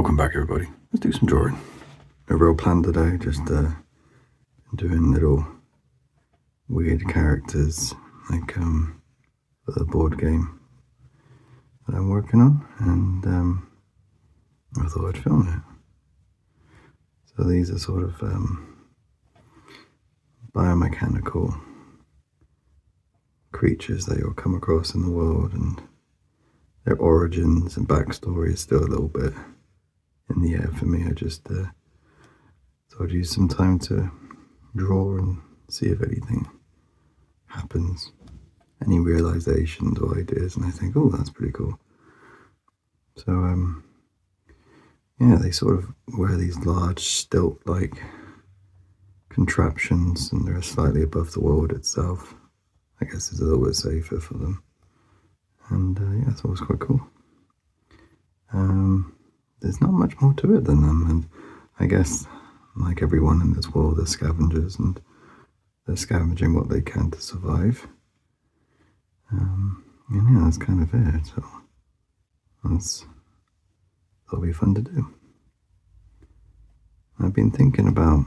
Welcome back, everybody. Let's do some drawing. No real plan today, just doing little weird characters like for the board game that I'm working on, and I thought I'd film it. So these are sort of biomechanical creatures that you'll come across in the world, and their origins and backstory is still a little bit in the air for me. I just thought I'd use some time to draw and see if anything happens, any realizations or ideas, and I think, oh, that's pretty cool. So yeah, they sort of wear these large stilt-like contraptions, and they're slightly above the world itself. I guess it's a little bit safer for them, and yeah, I thought it was quite cool. There's not much more to it than them, and I guess, like everyone in this world, they're scavengers, and they're scavenging what they can to survive. And yeah, that's kind of it. So that'll be fun to do. I've been thinking about,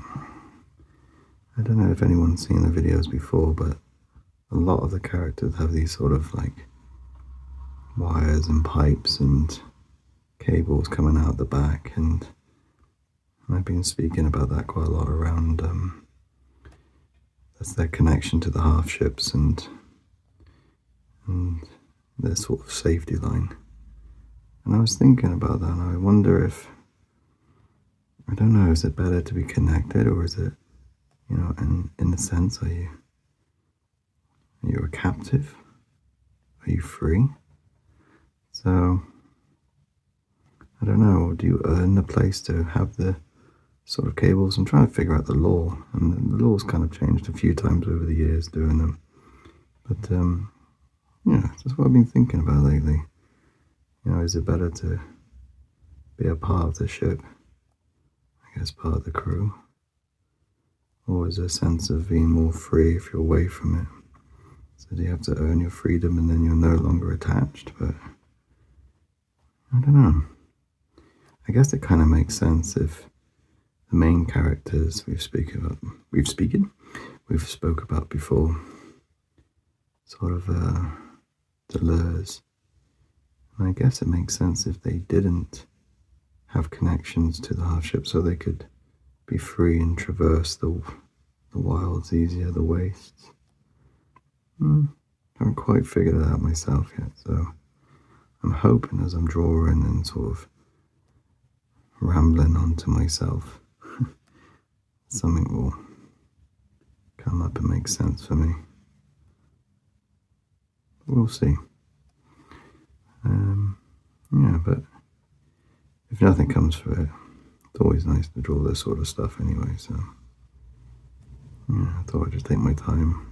I don't know if anyone's seen the videos before, but a lot of the characters have these sort of like wires and pipes and cables coming out the back, and I've been speaking about that quite a lot around that's their connection to the half ships and their sort of safety line. And I was thinking about that, and I wonder if, I don't know, is it better to be connected, or is it, you know, in a sense, are you a captive? Are you free? So I don't know, do you earn the place to have the sort of cables? I'm trying to figure out the law, and the law's kind of changed a few times over the years doing them. But yeah, that's what I've been thinking about lately. You know, is it better to be a part of the ship, I guess part of the crew? Or is there a sense of being more free if you're away from it? So do you have to earn your freedom and then you're no longer attached? But I don't know. I guess it kind of makes sense if the main characters we've spoke about before, sort of the lures. And I guess it makes sense if they didn't have connections to the half ship, so they could be free and traverse the wilds easier, the wastes. Haven't quite figured it out myself yet, so I'm hoping as I'm drawing and sort of rambling onto myself, something will come up and make sense for me. We'll see. Yeah, but if nothing comes for it, it's always nice to draw this sort of stuff anyway, so yeah, I thought I'd just take my time.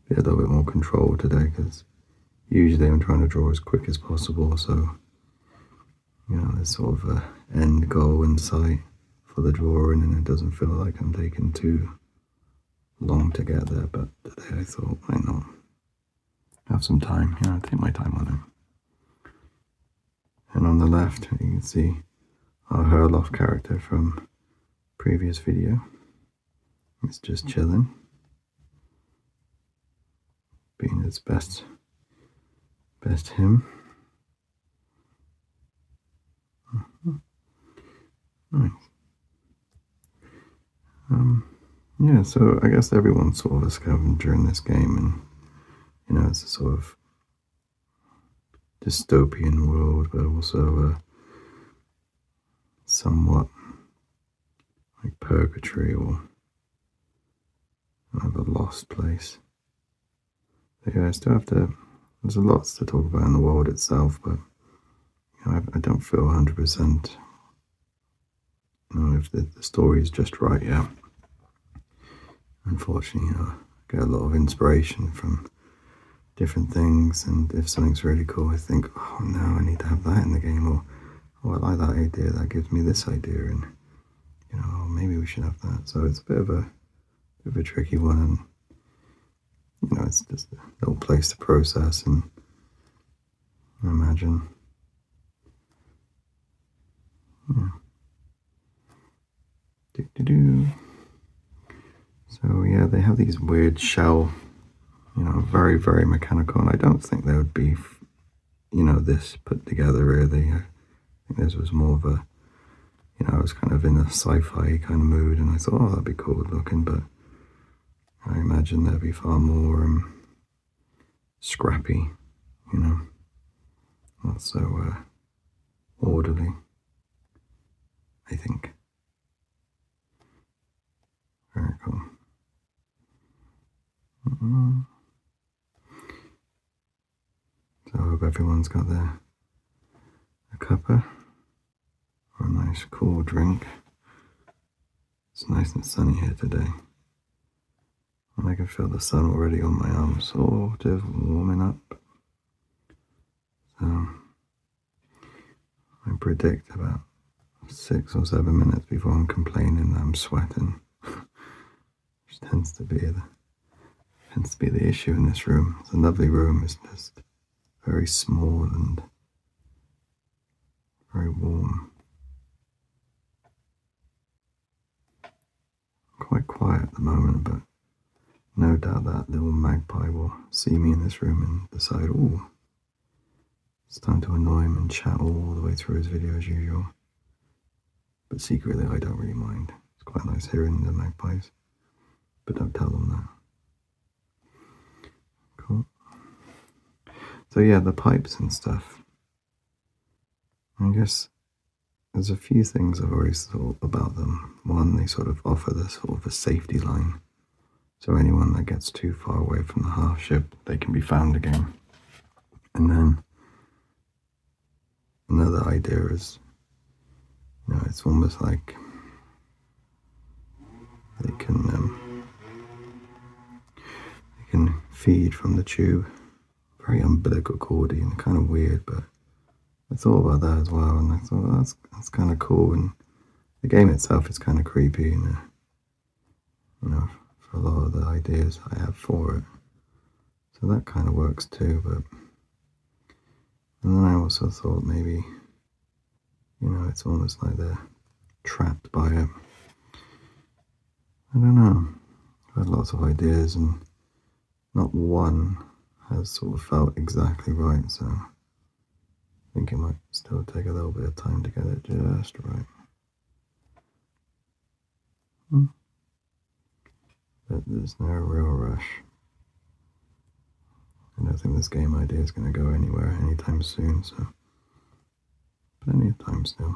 Be a little bit more controlled today, because usually I'm trying to draw as quick as possible, so you know, there's sort of an end goal in sight for the drawing, and it doesn't feel like I'm taking too long to get there. But today I thought, why not have some time, you know, take my time on it. And on the left you can see our Herloff character from previous video. It's just chilling, being its best him. Nice. Yeah, so I guess everyone's sort of a scavenger in this game, and you know, it's a sort of dystopian world, but also somewhat like purgatory, or kind of a lost place. But yeah, I still have to, there's a lot to talk about in the world itself, but you know, I don't feel 100%, you know, if the story is just right yet. Unfortunately, you know, I get a lot of inspiration from different things, and if something's really cool, I think, oh no, I need to have that in the game, or oh, I like that idea, that gives me this idea, and you know, maybe we should have that. So it's a bit of a tricky one, and it's just a little place to process and imagine. Yeah. Do. So yeah, they have these weird shell, very, very mechanical, and I don't think they would be, this put together really. I think this was more of a, I was kind of in a sci-fi kind of mood, and I thought, oh, that'd be cool looking, but I imagine they'd be far more scrappy, not so orderly, I think. Very cool. So I hope everyone's got a cuppa or a nice cool drink. It's nice and sunny here today. And I can feel the sun already on my arms, sort of warming up. So I predict about 6 or 7 minutes before I'm complaining that I'm sweating. Which tends to be the issue in this room. It's a lovely room, it's just very small and very warm. Quite quiet at the moment, but no doubt that little magpie will see me in this room and decide, oh, it's time to annoy him and chat all the way through his video as usual. But secretly, I don't really mind. It's quite nice hearing the magpies, but don't tell them that. Cool. So yeah, the pipes and stuff. I guess there's a few things I've always thought about them. One, they sort of offer this sort of a safety line. So anyone that gets too far away from the half ship, they can be found again. And then another idea is, it's almost like they can feed from the tube. Very umbilical cordy and kind of weird, but I thought about that as well, and I thought, well, that's kind of cool. And the game itself is kind of creepy, for a lot of the ideas I have for it. So that kind of works too, and then I also thought maybe, it's almost like they're trapped by it. I don't know. I've had lots of ideas, and not one has sort of felt exactly right, so I think it might still take a little bit of time to get it just right. But there's no real rush. I don't think this game idea is going to go anywhere anytime soon, so plenty of time still.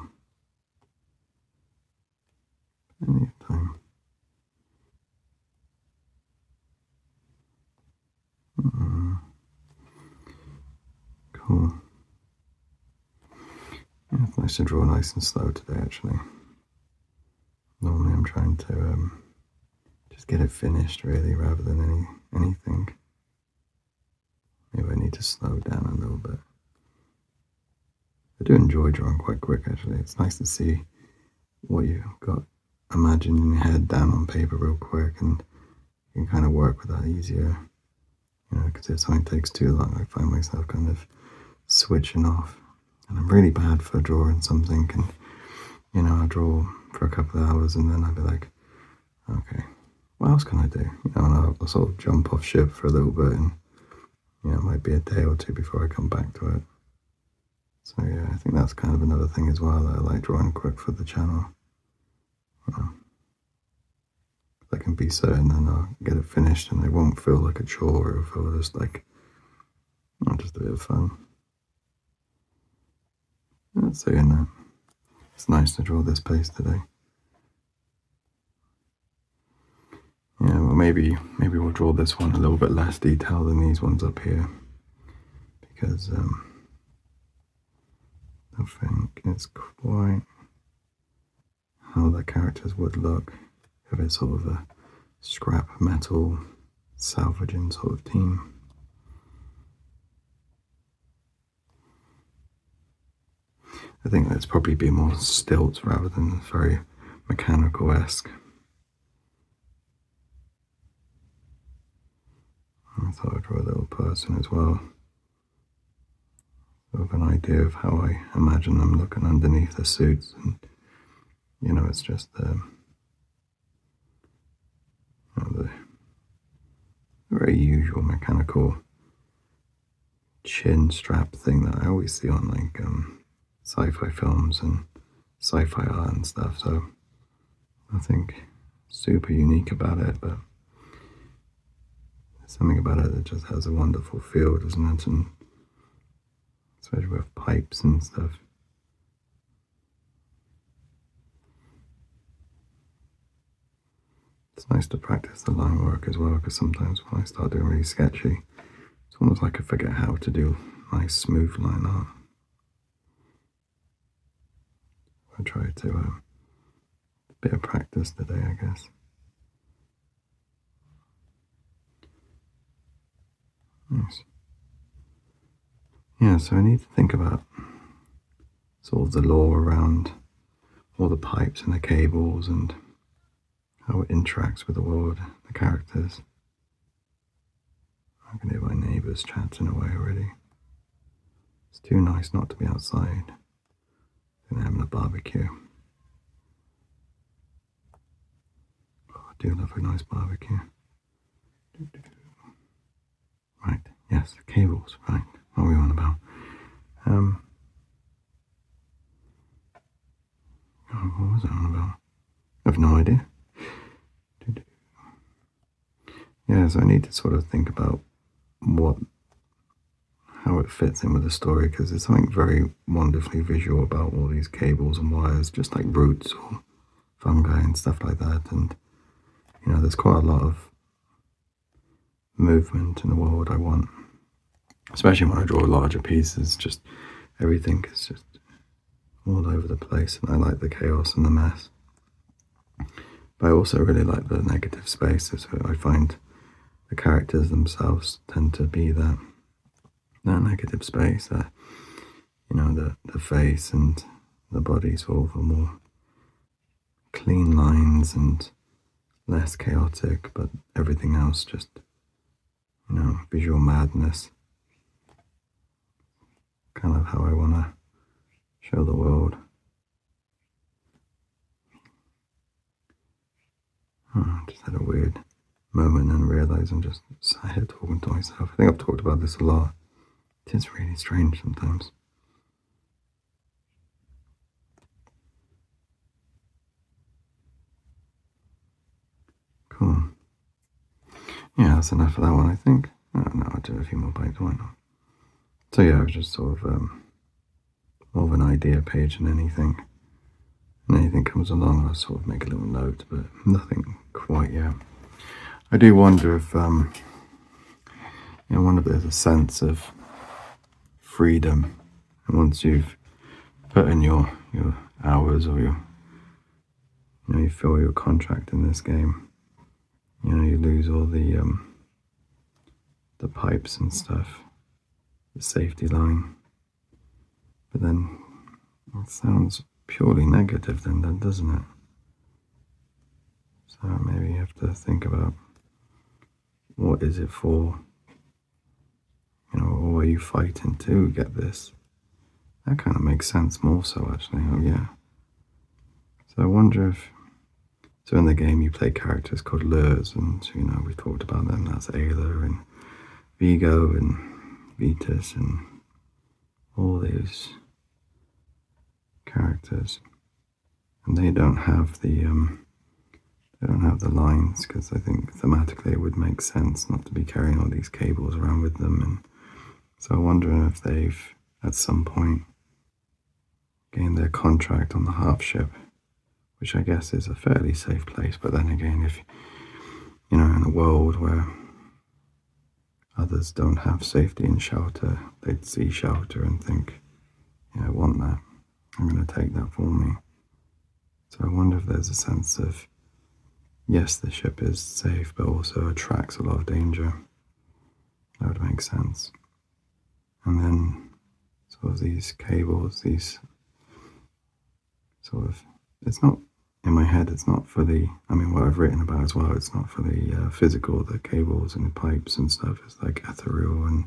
Plenty of time. Cool. Yeah, it's nice to draw nice and slow today, actually. Normally I'm trying to just get it finished, really, rather than anything. Maybe I need to slow down a little bit. I do enjoy drawing quite quick, actually. It's nice to see what you've got imagined in your head down on paper real quick, and you can kind of work with that easier. Because if something takes too long, I find myself kind of switching off. And I'm really bad for drawing something, and, I'll draw for a couple of hours, and then I'll be like, okay, what else can I do? And I'll sort of jump off ship for a little bit, and, it might be a day or two before I come back to it. So yeah, I think that's kind of another thing as well, that I like drawing quick for the channel. I can be certain and I'll get it finished, and it won't feel like a chore, it'll feel just like, just a bit of fun. So it's nice to draw this pace today. Yeah, well maybe we'll draw this one a little bit less detailed than these ones up here, because I think it's quite how the characters would look if it's sort of a scrap metal salvaging sort of team. I think that's probably be more stilts rather than very mechanical-esque. thought I'd draw a little person as well. Sort of an idea of how I imagine them looking underneath the suits, and it's just the very usual mechanical chin strap thing that I always see on like sci-fi films and sci-fi art and stuff. So nothing super unique about it, but there's something about it that just has a wonderful feel, doesn't it? And especially with pipes and stuff. It's nice to practice the line work as well, because sometimes when I start doing really sketchy, it's almost like I forget how to do nice smooth line art. I try to a bit of practice today, I guess. Nice. Yeah, so I need to think about sort of the lore around all the pipes and the cables and how it interacts with the world, the characters. I can hear my neighbours chatting away already. It's too nice not to be outside. They're having a barbecue. Oh, I do love a nice barbecue. Right, yes, the cables, right. What are we on about? What was I on about? I have no idea. Yeah, so I need to sort of think about how it fits in with the story, because there's something very wonderfully visual about all these cables and wires, just like roots or fungi and stuff like that. And there's quite a lot of movement in the world I want, especially when I draw larger pieces. Just everything is just all over the place, and I like the chaos and the mess. But I also really like the negative spaces. I find the characters themselves tend to be that negative space, the face and the body sort of are more clean lines and less chaotic, but everything else just, visual madness. Kind of how I want to show the world. I just had a weird moment and realised I'm just sat here talking to myself. I think I've talked about this a lot. It is really strange sometimes. Cool. Yeah, that's enough of that one, I think. No, I'll do a few more bites, why not? So yeah, it was just sort of more of an idea page than anything. And anything comes along, I'll sort of make a little note, but nothing quite yet. I do wonder if, I wonder if there's a sense of freedom. And once you've put in your hours, or you fill your contract in this game, you lose all the pipes and stuff, the safety line. But then it sounds purely negative then, doesn't it? So maybe you have to think about, what is it for? Or are you fighting to get this? That kind of makes sense more so, actually. Oh yeah. So I wonder if, so in the game you play characters called lures, and we talked about them. That's Ayla and Vigo and Vitus and all these characters, and they don't have the lines, because I think thematically it would make sense not to be carrying all these cables around with them. And so I wonder if they've at some point gained their contract on the half ship, which I guess is a fairly safe place. But then again, if in a world where others don't have safety and shelter, they'd see shelter and think, I want that, I'm going to take that for me. So I wonder if there's a sense of, yes, the ship is safe, but also attracts a lot of danger. That would make sense. And then sort of these cables, these sort of, it's not in my head, it's not for the, I mean, what I've written about as well, it's not for the physical, the cables and the pipes and stuff. It's like ethereal, and,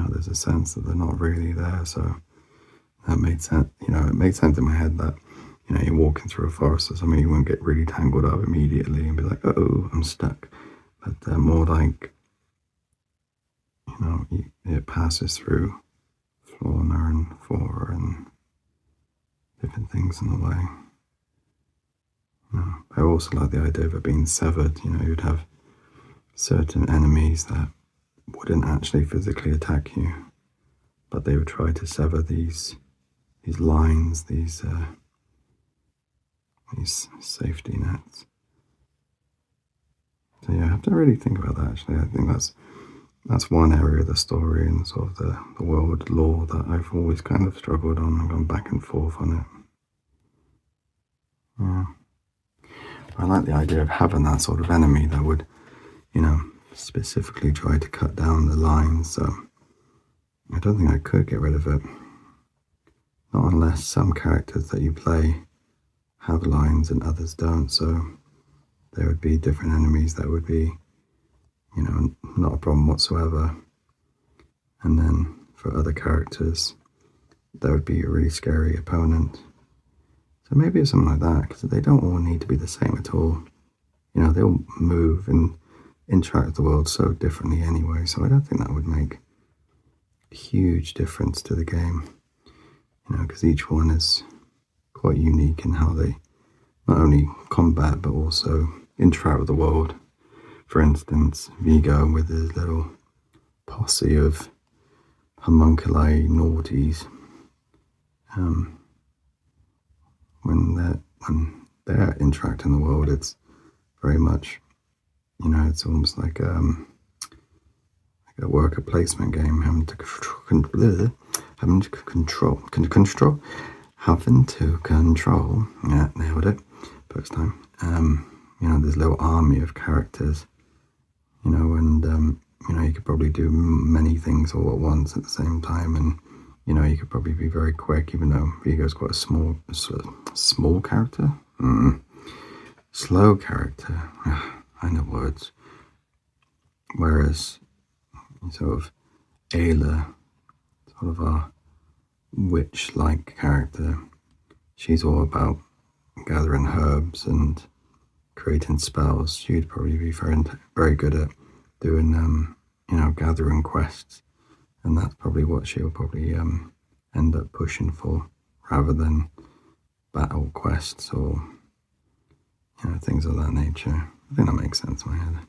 there's a sense that they're not really there. So that made sense, it made sense in my head that, you're walking through a forest or something, you won't get really tangled up immediately and be like, oh, I'm stuck. But more like, it passes through fauna and flora and different things in the way. I also like the idea of it being severed. You'd have certain enemies that wouldn't actually physically attack you, but they would try to sever these lines, these safety nets. So yeah, I have to really think about that. Actually, I think that's one area of the story and sort of the world lore that I've always kind of struggled on and gone back and forth on it. Yeah. I like the idea of having that sort of enemy that would, specifically try to cut down the lines. So I don't think I could get rid of it. Not unless some characters that you play have lines and others don't. So there would be different enemies that would be, not a problem whatsoever. And then for other characters, there would be a really scary opponent. So maybe it's something like that, because they don't all need to be the same at all. They'll move and interact with the world so differently anyway, so I don't think that would make a huge difference to the game. Because each one is quite unique in how they not only combat, but also interact with the world. For instance, Vigo with his little posse of homunculi naughties. When they're interacting in the world, it's very much, it's almost like a worker placement game, having to control. Yeah, nailed it. First time. There's a little army of characters, and you could probably do many things all at once at the same time, and you could probably be very quick, even though Vigo's quite a small character. Slow character. I know words. Whereas, sort of, Ayla, sort of a witch-like character, she's all about gathering herbs and creating spells. She'd probably be very good at doing, gathering quests. And that's probably what she'll probably end up pushing for, rather than battle quests or things of that nature. I think that makes sense in my head. I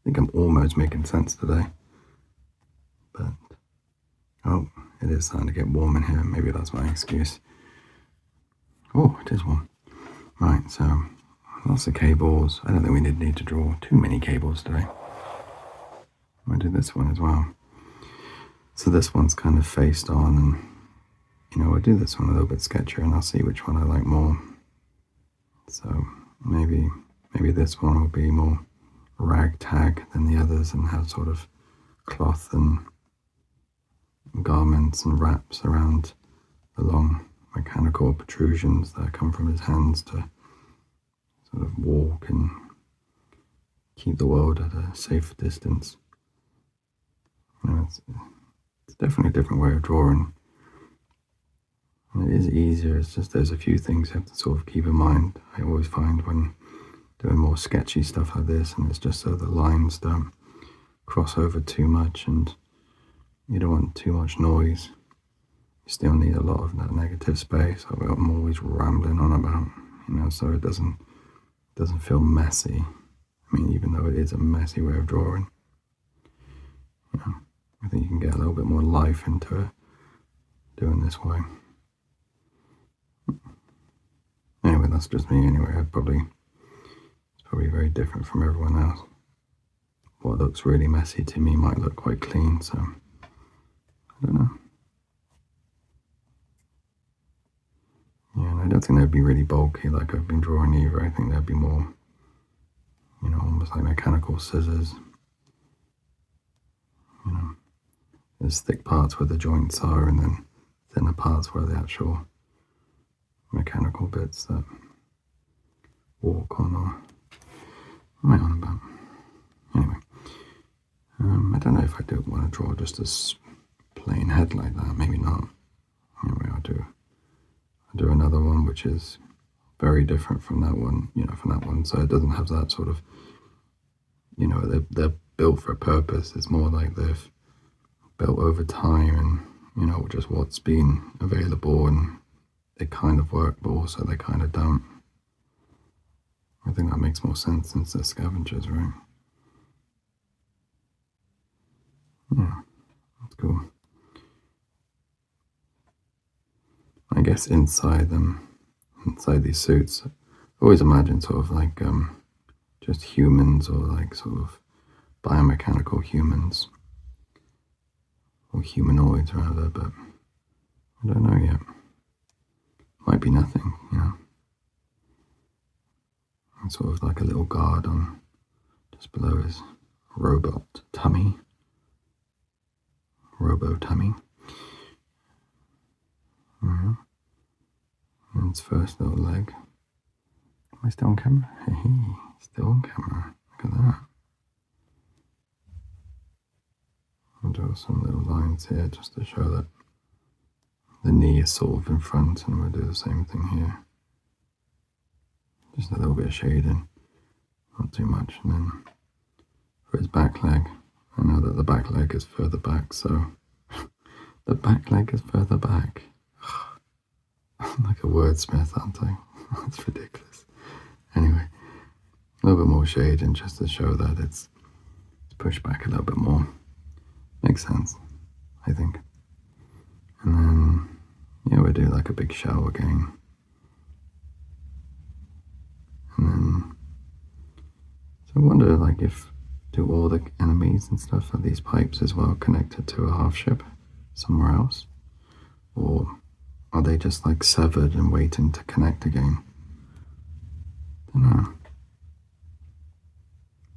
think I'm almost making sense today. But, it is starting to get warm in here. Maybe that's my excuse. Oh, it is warm. Right, so lots of cables. I don't think we need to draw too many cables today. I'm going to do this one as well. So this one's kind of faced on, and I'll do this one a little bit sketchier, and I'll see which one I like more. So maybe this one will be more ragtag than the others, and have sort of cloth and garments and wraps around the long mechanical protrusions that come from his hands to sort of walk and keep the world at a safe distance. It's definitely a different way of drawing. And it is easier, it's just there's a few things you have to sort of keep in mind. I always find when doing more sketchy stuff like this, and it's just so the lines don't cross over too much and you don't want too much noise. You still need a lot of that negative space I'm always rambling on about, so it doesn't feel messy. I mean, even though it is a messy way of drawing, I think you can get a little bit more life into it doing this way. Anyway, that's just me anyway. It's probably very different from everyone else. What looks really messy to me might look quite clean, so I don't know. Yeah, and I don't think they'd be really bulky like I've been drawing either. I think they'd be more, almost like mechanical scissors. There's thick parts where the joints are, and then thinner parts where the actual mechanical bits that walk on, or what am I on about? Anyway, I don't know if I do want to draw just a plain head like that. Maybe not. Anyway, I'll do another one which is very different from that one. From that one, so it doesn't have that sort of. They're built for a purpose. It's more like they've built over time, and just what's been available, and they kind of work, but also they kind of don't. I think that makes more sense since they're scavengers, right? Yeah, that's cool. I guess inside these suits, I always imagine sort of like just humans, or like sort of biomechanical humans, or humanoids rather, but I don't know yet. Might be nothing, And sort of like a little guard on just below his robot tummy. Robo tummy. And its first little leg. Am I still on camera? Hey, still on camera. Look at that. I'll draw some little lines here just to show that the knee is sort of in front, and we'll do the same thing here. Just a little bit of shading, not too much. And then for his back leg, I know that the back leg is further back, so the back leg is further back. I'm like a wordsmith, aren't I? That's ridiculous. Anyway, a little bit more shading just to show that it's pushed back a little bit more. Makes sense, I think. And then, we'll do like a big shell again. And then, so I wonder, like, do all the enemies and stuff, are these pipes as well connected to a half ship somewhere else? Or are they just like severed and waiting to connect again? I don't know.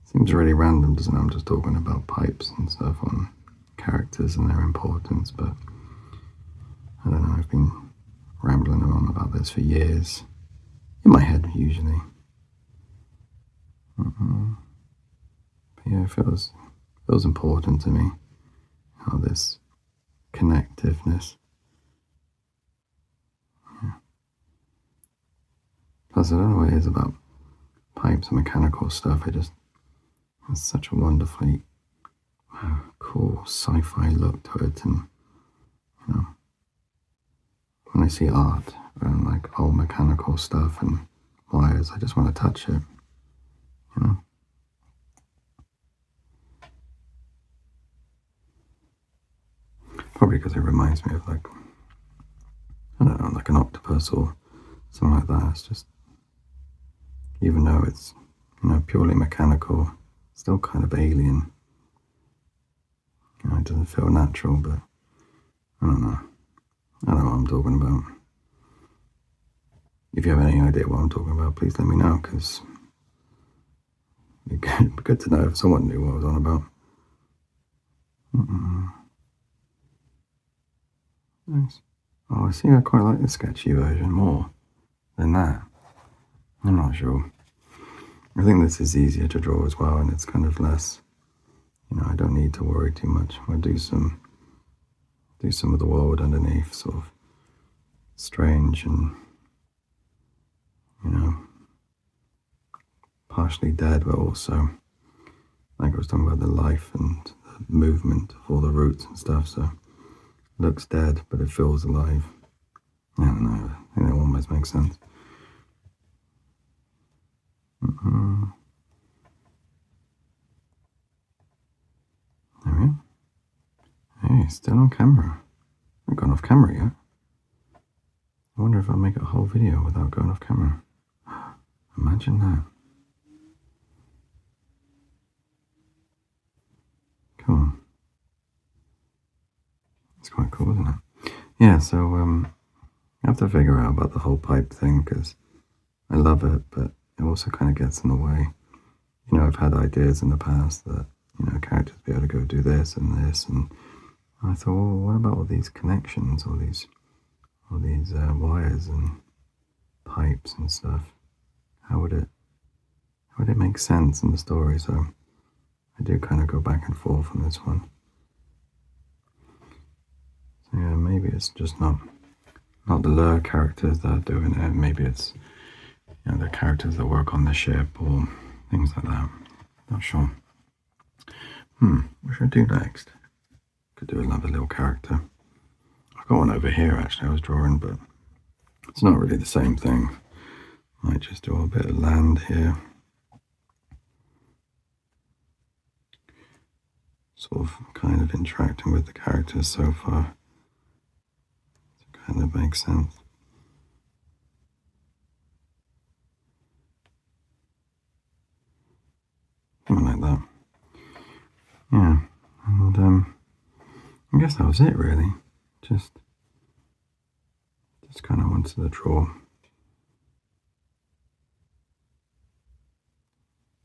Seems really random, doesn't it? I'm just talking about pipes and stuff on characters and their importance, but I don't know, I've been rambling on about this for years. In my head, usually. But yeah, it feels important to me, how this connectiveness. Yeah. Plus, I don't know what it is about pipes and mechanical stuff. It just has such a wonderfully cool sci-fi look to it, and when I see art and like old mechanical stuff and wires, I just want to touch it, Probably because it reminds me of, like, I don't know, like an octopus or something like that. It's just, even though it's, purely mechanical, still kind of alien. It doesn't feel natural, but I don't know. I don't know what I'm talking about. If you have any idea what I'm talking about, please let me know, because it'd be good to know if someone knew what I was on about. Nice. Oh, I see, I quite like the sketchy version more than that. I'm not sure. I think this is easier to draw as well, and it's kind of less, I don't need to worry too much. I'll do some of the world underneath, sort of strange and, partially dead, but also, like I was talking about, the life and the movement of all the roots and stuff, so it looks dead, but it feels alive. I don't know, I think that almost makes sense. There we are. Hey, still on camera. I haven't gone off camera yet. I wonder if I'll make a whole video without going off camera. Imagine that. Cool. It's quite cool, isn't it? Yeah, so I have to figure out about the whole pipe thing, because I love it, but it also kind of gets in the way. I've had ideas in the past that, characters be able to go do this, and I thought, well, what about all these connections, all these wires and pipes and stuff? How would it But it makes sense in the story, so I do kind of go back and forth on this one. So yeah, maybe it's just not the lure characters that are doing it. Maybe it's the characters that work on the ship or things like that. Not sure. What should I do next? Could do another little character. I've got one over here actually I was drawing, but it's not really the same thing. Might just do a bit of land here. Sort of kind of interacting with the characters so far. It kind of makes sense. Something like that. Yeah, and I guess that was it really. Just kind of wanted to draw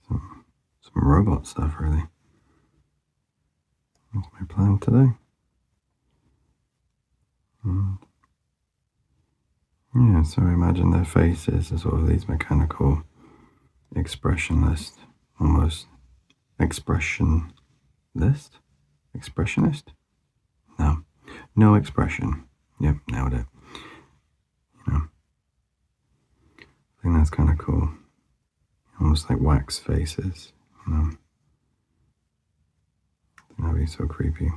some robot stuff really. That's my plan today. And yeah, so I imagine their faces are sort of these mechanical, expressionless, almost expressionist? Expressionist? No expression. Yep, nailed it. I think that's kind of cool. Almost like wax faces, That'd be so creepy.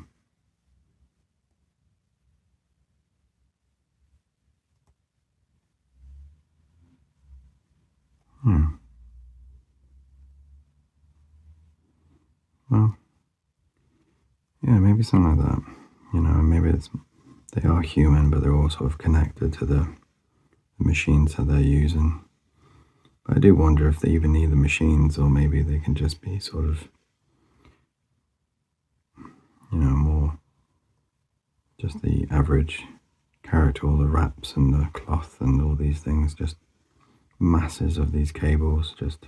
Well, yeah, maybe something like that. Maybe they are human, but they're all sort of connected to the machines that they're using. But I do wonder if they even need the machines, or maybe they can just be sort of, more just the average character, all the wraps and the cloth and all these things, just masses of these cables just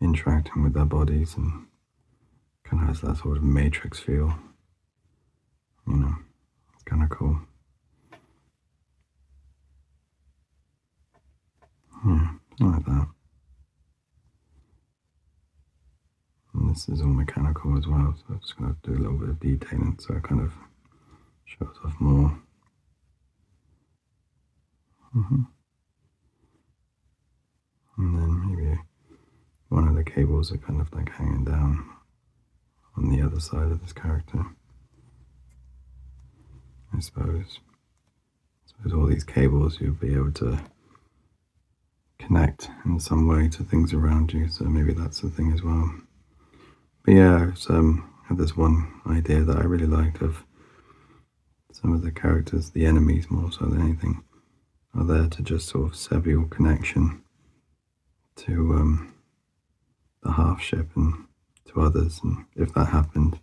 interacting with their bodies, and kind of has that sort of matrix feel. It's kind of cool. Yeah, something like that. And this is all mechanical as well, so I'm just going to do a little bit of detailing so it kind of shows off more. And then maybe one of the cables are kind of like hanging down on the other side of this character. I suppose all these cables you'll be able to connect in some way to things around you, so maybe that's the thing as well. But yeah, I had this one idea that I really liked of some of the characters, the enemies more so than anything, are there to just sort of sever your connection to the half ship and to others. And if that happened,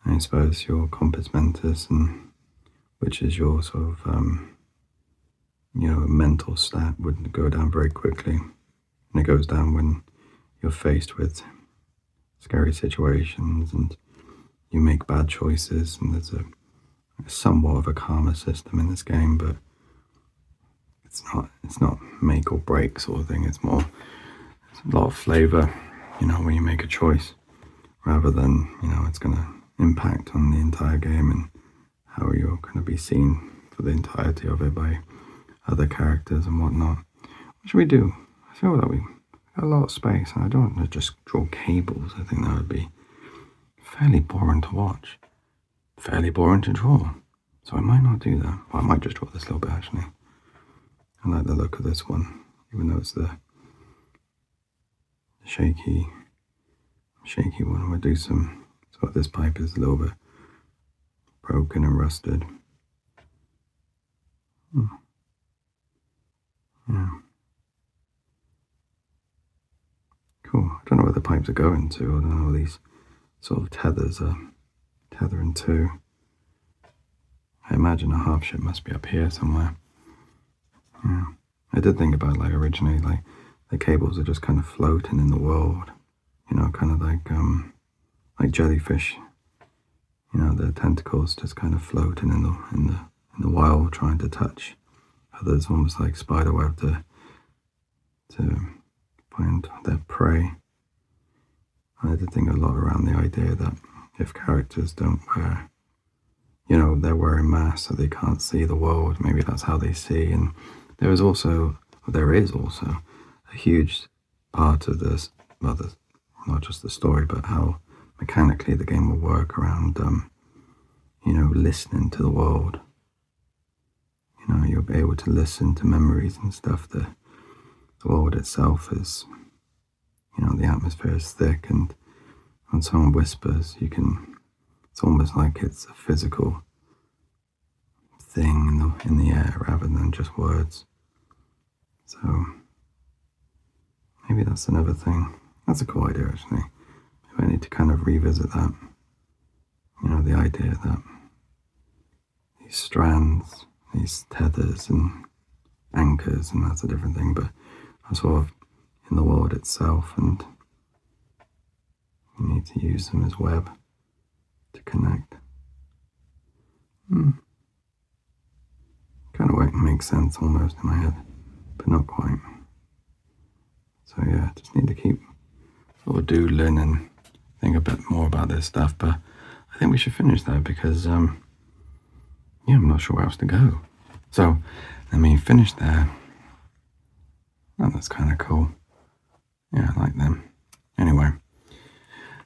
I suppose your compass mentis, and which is your sort of mental stat, would go down very quickly. And it goes down when you're faced with scary situations and you make bad choices, and there's a somewhat of a karma system in this game, but it's not make or break sort of thing. It's a lot of flavor, when you make a choice, rather than, it's going to impact on the entire game and how you're going to be seen for the entirety of it by other characters and whatnot. What should we do? I feel that we got a lot of space, and I don't want to just draw cables. I think that would be fairly boring to watch, fairly boring to draw. So I might not do that. Well, I might just draw this little bit actually. I like the look of this one, even though it's the shaky one. I'm going to do some, so this pipe is a little bit broken and rusted. Yeah. Cool. I don't know where the pipes are going to. I don't know, all these sort of tethers are tethering to. I imagine a half ship must be up here somewhere. Yeah. I did think about, like, originally, like, the cables are just kind of floating in the world, kind of like jellyfish. The tentacles just kind of floating in the wild, trying to touch others, almost like spiderweb to find their prey. I did think a lot around the idea that if characters don't wear, they're wearing masks so they can't see the world, maybe that's how they see. And there is also a huge part of this, well, not just the story, but how mechanically the game will work around, listening to the world. You'll be able to listen to memories and stuff. The world itself is, the atmosphere is thick, and when someone whispers, it's almost like it's a physical thing in the air rather than just words. So maybe that's another thing. That's a cool idea, actually. Maybe I need to kind of revisit that. The idea that these strands, these tethers and anchors, and that's a different thing, but are sort of in the world itself, and you need to use them as web to connect. Kind of makes sense almost in my head, but not quite. So yeah, just need to keep sort of doodling and think a bit more about this stuff, but I think we should finish though, because I'm not sure where else to go. So let me finish there. Oh, that's kind of cool. Yeah, I like them. Anyway,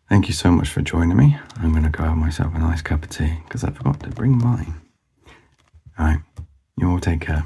thank you so much for joining me. I'm going to go have myself a nice cup of tea because I forgot to bring mine. All right, you all take care.